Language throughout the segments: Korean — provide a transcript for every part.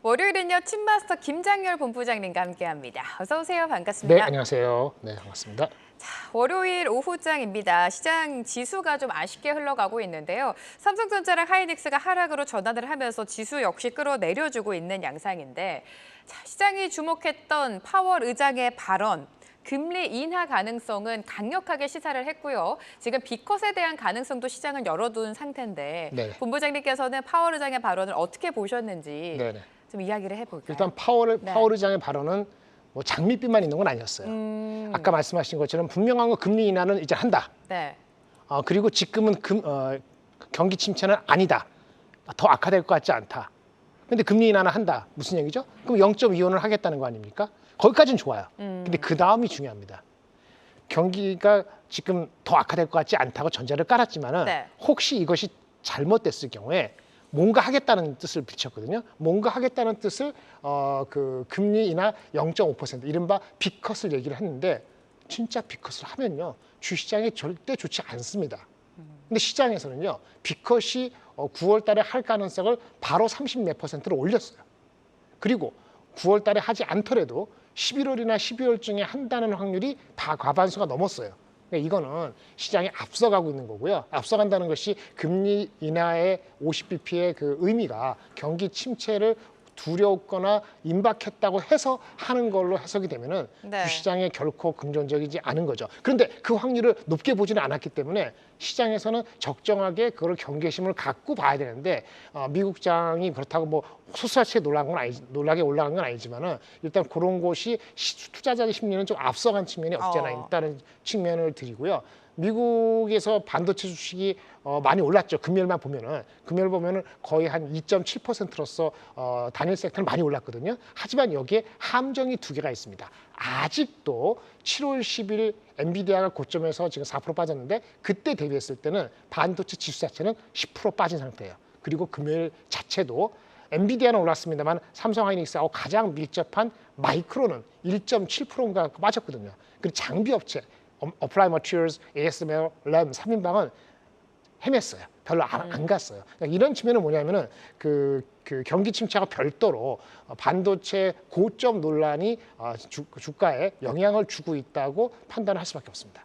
월요일은요, 팀마스터 김장열 본부장님과 함께합니다. 어서 오세요. 네, 반갑습니다. 안녕하세요. 네, 반갑습니다. 월요일 오후장입니다. 시장 지수가 좀 아쉽게 흘러가고 있는데요. 삼성전자랑 하이닉스가 하락으로 전환을 하면서 지수 역시 끌어내려주고 있는 양상인데, 시장이 주목했던 파월 의장의 발언, 금리 인하 가능성은 강력하게 시사를 했고요. 지금 B컷에 대한 가능성도 시장은 열어둔 상태인데, 네. 본부장님께서는 파월 의장의 발언을 어떻게 보셨는지 네네. 좀 이야기를 해볼까요? 일단 파월 네. 의장의 발언은 뭐 장밋빛만 있는 건 아니었어요. 아까 말씀하신 것처럼 분명한 거 금리 인하는 이제 한다. 네. 그리고 지금은 경기 침체는 아니다. 더 악화될 것 같지 않다. 근데 금리 인하는 한다. 무슨 얘기죠? 그럼 0.25는 하겠다는 거 아닙니까? 거기까지는 좋아요. 근데 그 다음이 중요합니다. 경기가 지금 더 악화될 것 같지 않다고 전제를 깔았지만은 네. 혹시 이것이 잘못됐을 경우에 뭔가 하겠다는 뜻을 비쳤거든요. 뭔가 하겠다는 뜻을 그 금리 인하 0.5% 이른바 B컷을 얘기를 했는데 진짜 B컷을 하면요 주시장이 절대 좋지 않습니다. 근데 시장에서는요 B컷이 9월 달에 할 가능성을 바로 30 몇 %로 올렸어요. 그리고 9월 달에 하지 않더라도 11월이나 12월쯤에 한다는 확률이 다 과반수가 넘었어요. 그러니까 이거는 시장이 앞서가고 있는 거고요. 앞서간다는 것이 금리 인하의 50bp의 그 의미가 경기 침체를 두려웠거나 임박했다고 해서 하는 걸로 해석이 되면은 네. 주시장에 결코 긍정적이지 않은 거죠. 그런데 그 확률을 높게 보지는 않았기 때문에 시장에서는 적정하게 그걸 경계심을 갖고 봐야 되는데 미국장이 그렇다고 뭐 소스라치게 놀라게 올라간 건 아니지만은 일단 그런 곳이 투자자의 심리는 좀 앞서간 측면이 없지 않아 있다는 측면을 드리고요. 미국에서 반도체 주식이 많이 올랐죠. 금요일만 보면은 거의 한 2.7%로서 단일 섹터는 많이 올랐거든요. 하지만 여기에 함정이 두 개가 있습니다. 아직도 7월 10일 엔비디아가 고점에서 지금 4% 빠졌는데 그때 대비했을 때는 반도체 지수 자체는 10% 빠진 상태예요. 그리고 금요일 자체도 엔비디아는 올랐습니다만 삼성 하이닉스하고 가장 밀접한 마이크론은 1.7%인가 빠졌거든요. 그리고 장비 업체 어플라이 머티리얼스, ASML, 램 3인방은 헤맸어요. 별로 안 갔어요. 그러니까 이런 측면은 뭐냐면은 그 경기 침체가 별도로 반도체 고점 논란이 주가에 영향을 주고 있다고 판단할 수밖에 없습니다.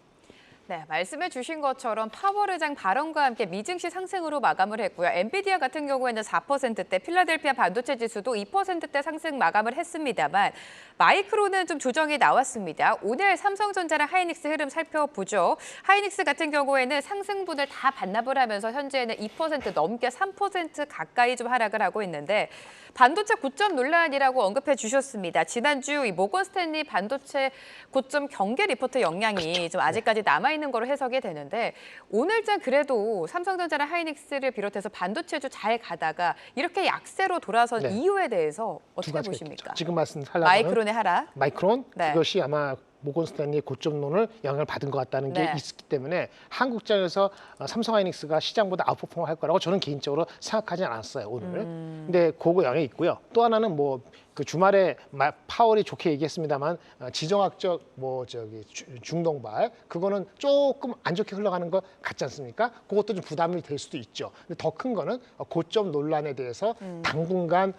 네, 말씀해 주신 것처럼 파월 의장 발언과 함께 미증시 상승으로 마감을 했고요. 엔비디아 같은 경우에는 4%대, 필라델피아 반도체 지수도 2%대 상승 마감을 했습니다만 마이크로는 좀 조정이 나왔습니다. 오늘 삼성전자랑 하이닉스 흐름 살펴보죠. 하이닉스 같은 경우에는 상승분을 다 반납을 하면서 현재는 2% 넘게 3% 가까이 좀 하락을 하고 있는데 반도체 고점 논란이라고 언급해 주셨습니다. 지난주 이 모건 스탠리 반도체 고점 경계 리포트 영향이 좀 아직까지 남아있는 거로 해석이 되는데 오늘장 그래도 삼성전자랑 하이닉스를 비롯해서 반도체주 잘 가다가 이렇게 약세로 돌아선 네. 이유에 대해서 두 어떻게 가지가 보십니까? 있겠죠. 지금 말씀하려면 마이크론의 하락. 마이크론 네. 그것이 아마 모건 스탠리의 고점론을 영향을 받은 것 같다는 게 네. 있기 때문에 한국장에서 삼성하이닉스가 시장보다 아웃퍼폼을 할 거라고 저는 개인적으로 생각하지 않았어요 오늘. 근데 그거 영향이 있고요. 또 하나는 뭐 그 주말에 파월이 좋게 얘기했습니다만 지정학적 뭐 저기 중동발 그거는 조금 안 좋게 흘러가는 거 같지 않습니까? 그것도 좀 부담이 될 수도 있죠. 근데 더 큰 거는 고점 논란에 대해서 당분간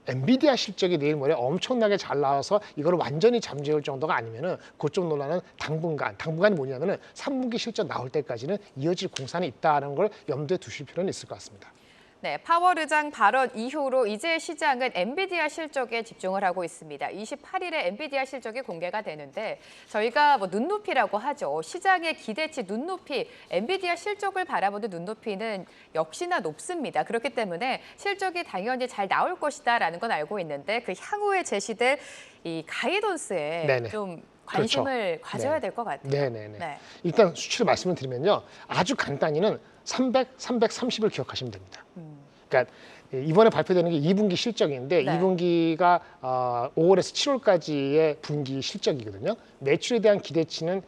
엔비디아 실적이 내일 모레 엄청나게 잘 나와서 이걸 완전히 잠재울 정도가 아니면은 고점 논란은 당분간이 뭐냐면은 3분기 실적 나올 때까지는 이어질 공산이 있다는 걸 염두에 두실 필요는 있을 것 같습니다. 네, 파월 의장 발언 이후로 이제 시장은 엔비디아 실적에 집중을 하고 있습니다. 28일에 엔비디아 실적이 공개가 되는데 저희가 뭐 눈높이라고 하죠. 시장의 기대치 눈높이, 엔비디아 실적을 바라보는 눈높이는 역시나 높습니다. 그렇기 때문에 실적이 당연히 잘 나올 것이다라는 건 알고 있는데 그 향후에 제시될 이 가이던스에 네네. 좀 관심을 가져야 네. 될 것 같아요. 네네네. 네. 일단 수치를 말씀을 드리면요. 아주 간단히는 300, 330을 기억하시면 됩니다. 그러니까 이번에 발표되는 게 2분기 실적인데 네. 2분기가 5월에서 7월까지의 분기 실적이거든요. 매출에 대한 기대치는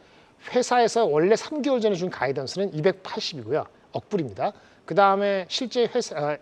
회사에서 원래 3개월 전에 준 가이던스는 280이고요. 억불입니다. 그 다음에 실제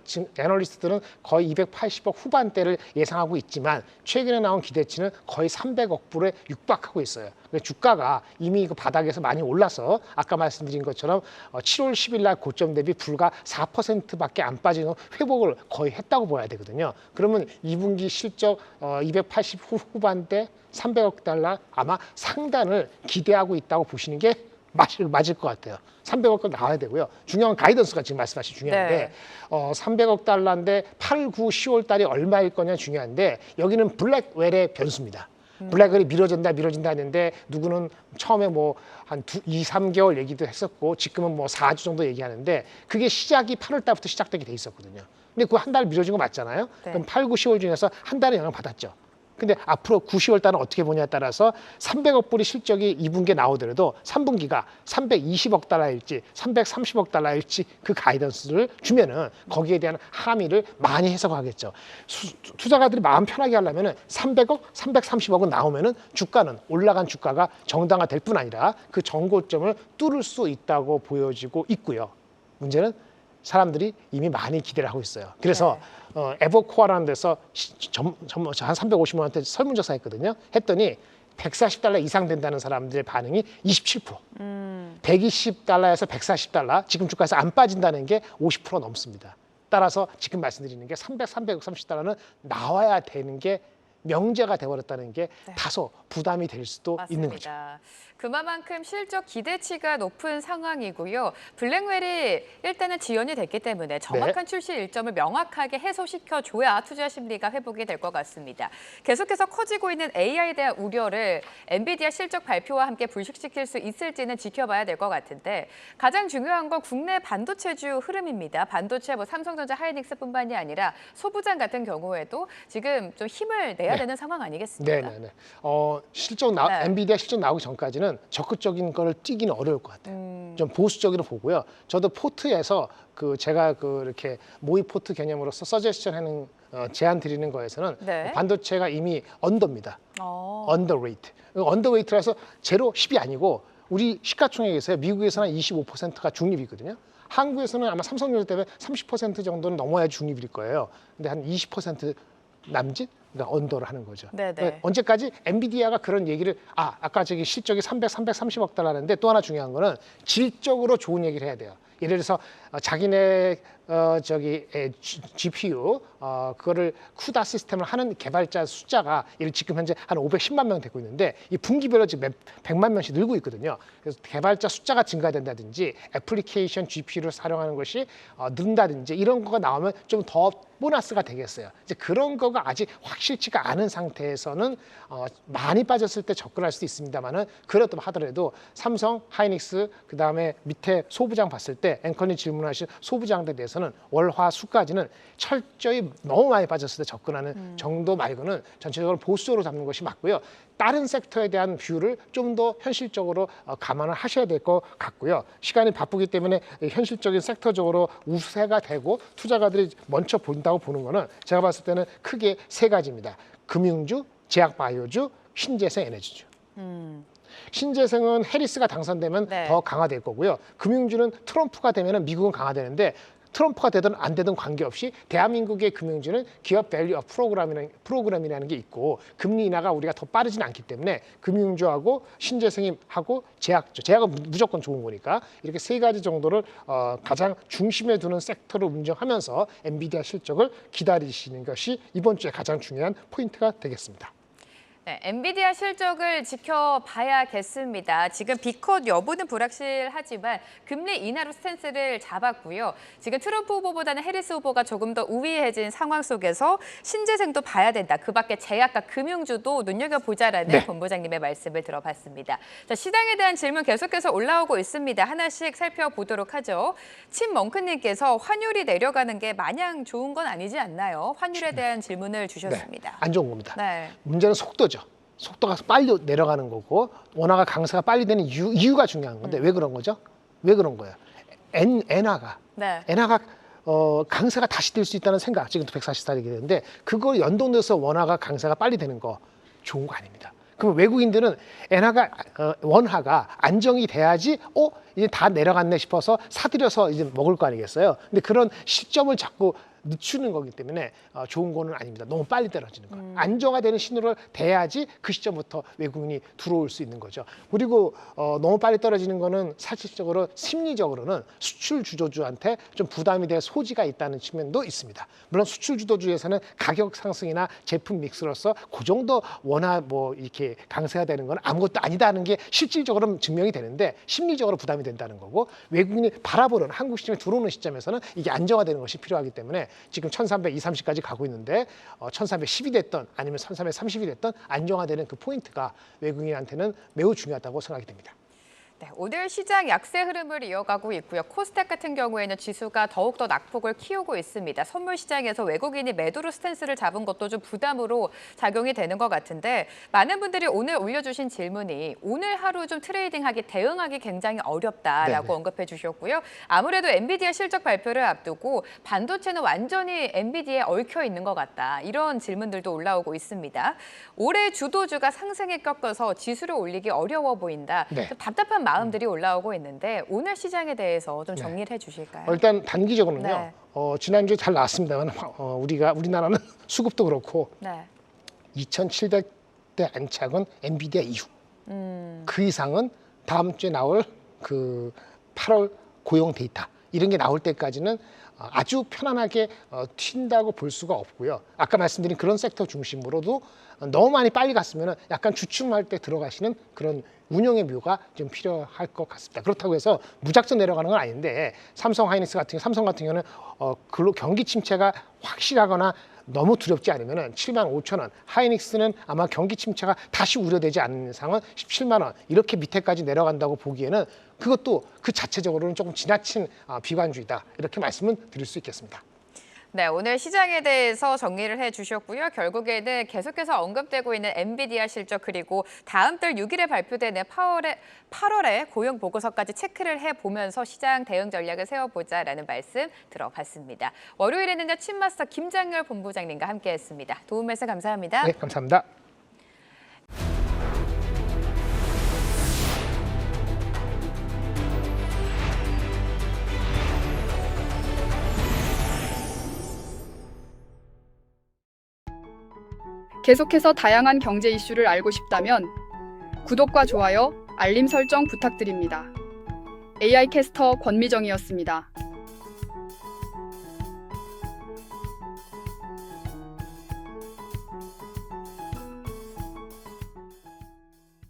지금 애널리스트들은 거의 280억 후반대를 예상하고 있지만 최근에 나온 기대치는 거의 300억 불에 육박하고 있어요. 그러니까 주가가 이미 그 바닥에서 많이 올라서 아까 말씀드린 것처럼 7월 10일 날 고점 대비 불과 4%밖에 안 빠지는 회복을 거의 했다고 봐야 되거든요. 그러면 2분기 실적 280 후반대 300억 달러 아마 상단을 기대하고 있다고 보시는 게 맞을 것 같아요. 300억 나와야 되고요. 중요한 가이던스가 지금 말씀하신 중요한데 네. 300억 달러인데 8, 9, 10월 달이 얼마일 거냐 중요한데 여기는 블랙웰의 변수입니다. 블랙웰이 미뤄진다 했는데 누구는 처음에 뭐 한 2, 3개월 얘기도 했었고 지금은 뭐 4주 정도 얘기하는데 그게 시작이 8월 달부터 시작되게 돼 있었거든요. 근데 그 한 달 미뤄진 거 맞잖아요. 네. 그럼 8, 9, 10월 중에서 한 달은 영향 받았죠. 근데 앞으로 9, 10월 달은 어떻게 보냐에 따라서 300억 불이 실적이 2분기에 나오더라도 3분기가 320억 달러일지 330억 달러일지 그 가이던스를 주면은 거기에 대한 함의를 많이 해석하겠죠. 투자가들이 마음 편하게 하려면은 300억, 330억은 나오면은 주가는 올라간 주가가 정당화될 뿐 아니라 그 정고점을 뚫을 수 있다고 보여지고 있고요. 문제는 사람들이 이미 많이 기대를 하고 있어요. 그래서 에버코어라는 데서 한 350만 원대 설문조사 했거든요. 했더니 140달러 이상 된다는 사람들의 반응이 27%. 120달러에서 140달러, 지금 주가에서 안 빠진다는 게 50% 넘습니다. 따라서 지금 말씀드리는 게 330달러는 나와야 되는 게 명제가 되어버렸다는 게 다소 부담이 될 수도 맞습니다. 있는 거죠. 그만큼 실적 기대치가 높은 상황이고요. 블랙웰이 일단은 지연이 됐기 때문에 정확한 출시 일정을 명확하게 해소시켜줘야 투자 심리가 회복이 될 것 같습니다. 계속해서 커지고 있는 AI에 대한 우려를 엔비디아 실적 발표와 함께 불식시킬 수 있을지는 지켜봐야 될 것 같은데 가장 중요한 건 국내 반도체주 흐름입니다. 반도체 삼성전자, 하이닉스뿐만이 아니라 소부장 같은 경우에도 지금 좀 힘을 내야 되는 상황 아니겠습니까? 네네네. 엔비디아 실적 나오기 전까지는 적극적인 걸 띄기는 어려울 것 같아요. 좀 보수적으로 보고요. 저도 포트에서 제가 이렇게 모의 포트 개념으로서 서제스션 하는 제안 드리는 거에서는 반도체가 이미 언더입니다. 언더웨이트. 언더웨이트라서 제로 10이 아니고 우리 시가총액에서요. 미국에서는 25%가 중립이거든요. 한국에서는 아마 삼성전자 때문에 30% 정도는 넘어야 중립일 거예요. 근데 한 20% 남짓? 그러니까 언더를 하는 거죠. 네네. 언제까지 엔비디아가 그런 얘기를 아까 저기 실적이 330억 달러인데 또 하나 중요한 거는 질적으로 좋은 얘기를 해야 돼요. 예를 들어서 자기네 GPU 그거를 쿠다 시스템을 하는 개발자 숫자가 지금 현재 한 510만 명 되고 있는데 이 분기별로 지금 100만 명씩 늘고 있거든요. 그래서 개발자 숫자가 증가된다든지 애플리케이션 GPU를 사용하는 것이 는다든지 이런 거가 나오면 좀 더 보너스가 되겠어요. 이제 그런 거가 아직 확실치가 않은 상태에서는 많이 빠졌을 때 접근할 수도 있습니다만은 그렇다고 하더라도 삼성, 하이닉스 그 다음에 밑에 소부장 봤을 때 앵커님 질문하신 소부장들에 대해서는 월화 수까지는 철저히 너무 많이 빠졌을 때 접근하는 정도 말고는 전체적으로 보수적으로 잡는 것이 맞고요. 다른 섹터에 대한 뷰를 좀 더 현실적으로 감안을 하셔야 될 것 같고요. 시간이 바쁘기 때문에 현실적인 섹터적으로 우세가 되고 투자가들이 먼저 본다고 보는 거는 제가 봤을 때는 크게 세 가지입니다. 금융주, 제약바이오주, 신재생 에너지주. 신재생은 해리스가 당선되면 더 강화될 거고요. 금융주는 트럼프가 되면 미국은 강화되는데 트럼프가 되든 안 되든 관계없이 대한민국의 금융주는 기업 밸류 프로그램이라는 게 있고 금리 인하가 우리가 더 빠르진 않기 때문에 금융주하고 신재생하고 제약은 무조건 좋은 거니까 이렇게 세 가지 정도를 가장 중심에 두는 섹터로 운영하면서 엔비디아 실적을 기다리시는 것이 이번 주에 가장 중요한 포인트가 되겠습니다. 엔비디아 실적을 지켜봐야겠습니다. 지금 비컷 여부는 불확실하지만 금리 인하로 스탠스를 잡았고요. 지금 트럼프 후보보다는 해리스 후보가 조금 더 우위해진 상황 속에서 신재생도 봐야 된다. 그 밖에 제약과 금융주도 눈여겨보자라는 본부장님의 말씀을 들어봤습니다. 자, 시장에 대한 질문 계속해서 올라오고 있습니다. 하나씩 살펴보도록 하죠. 친멍크님께서 환율이 내려가는 게 마냥 좋은 건 아니지 않나요? 환율에 대한 질문을 주셨습니다. 안 좋은 겁니다. 문제는 속도죠. 속도가 빨리 내려가는 거고 원화가 강세가 빨리 되는 이유가 중요한 건데 왜 그런 거죠? 왜 그런 거예요? 엔화가 강세가 다시 될 수 있다는 생각 지금 140살이게 되는데 그걸 연동돼서 원화가 강세가 빨리 되는 거 좋은 거 아닙니다. 그럼 외국인들은 엔화가 원화가 안정이 돼야지 이제 다 내려갔네 싶어서 사들여서 이제 먹을 거 아니겠어요. 근데 그런 시점을 자꾸 늦추는 거기 때문에 좋은 거는 아닙니다. 너무 빨리 떨어지는 거예요. 안정화되는 신호를 대야지 그 시점부터 외국인이 들어올 수 있는 거죠. 그리고 너무 빨리 떨어지는 거는 사실적으로 심리적으로는 수출 주도주한테 좀 부담이 될 소지가 있다는 측면도 있습니다. 물론 수출 주도주에서는 가격 상승이나 제품 믹스로서 그 정도 원화 뭐 이렇게 강세가 되는 건 아무것도 아니다는 게 실질적으로는 증명이 되는데 심리적으로 부담이 된다는 거고, 외국인이 바라보는 한국 시장에 들어오는 시점에서는 이게 안정화되는 것이 필요하기 때문에 지금 1320, 30까지 가고 있는데 1310이 됐던 아니면 1330이 됐던 안정화되는 그 포인트가 외국인한테는 매우 중요하다고 생각이 됩니다. 네, 오늘 시장 약세 흐름을 이어가고 있고요. 코스닥 같은 경우에는 지수가 더욱더 낙폭을 키우고 있습니다. 선물 시장에서 외국인이 매도로 스탠스를 잡은 것도 좀 부담으로 작용이 되는 것 같은데, 많은 분들이 오늘 올려주신 질문이 오늘 하루 좀 트레이딩하기, 대응하기 굉장히 어렵다라고 네네. 언급해 주셨고요. 아무래도 엔비디아 실적 발표를 앞두고 반도체는 완전히 엔비디아에 얽혀 있는 것 같다, 이런 질문들도 올라오고 있습니다. 올해 주도주가 상승에 꺾여서 지수를 올리기 어려워 보인다. 네. 좀 답답한 마음들이 올라오고 있는데 오늘 시장에 대해서 좀 정리를 해주실까요? 일단 단기적으로는요. 네. 지난주에 잘 나왔습니다만 우리나라는 수급도 그렇고 네. 2,700대 안착은 엔비디아 이후. 그 이상은 다음 주에 나올 그 8월 고용 데이터 이런 게 나올 때까지는 아주 편안하게 튄다고 볼 수가 없고요. 아까 말씀드린 그런 섹터 중심으로도 너무 많이 빨리 갔으면 약간 주춤할 때 들어가시는 그런 운영의 묘가 좀 필요할 것 같습니다. 그렇다고 해서 무작정 내려가는 건 아닌데 삼성 같은 경우는 경기 침체가 확실하거나 너무 두렵지 않으면 75,000원, 하이닉스는 아마 경기 침체가 다시 우려되지 않는 이상은 17만 원 이렇게 밑에까지 내려간다고 보기에는 그것도 그 자체적으로는 조금 지나친 비관주의다, 이렇게 말씀을 드릴 수 있겠습니다. 네, 오늘 시장에 대해서 정리를 해주셨고요. 결국에는 계속해서 언급되고 있는 엔비디아 실적, 그리고 다음 달 6일에 발표되는 8월에 고용 보고서까지 체크를 해보면서 시장 대응 전략을 세워보자라는 말씀 들어봤습니다. 월요일에는요, 친마스터 김장렬 본부장님과 함께했습니다. 도움 말씀 감사합니다. 네, 감사합니다. 계속해서 다양한 경제 이슈를 알고 싶다면 구독과 좋아요, 알림 설정 부탁드립니다. AI 캐스터 권미정이었습니다.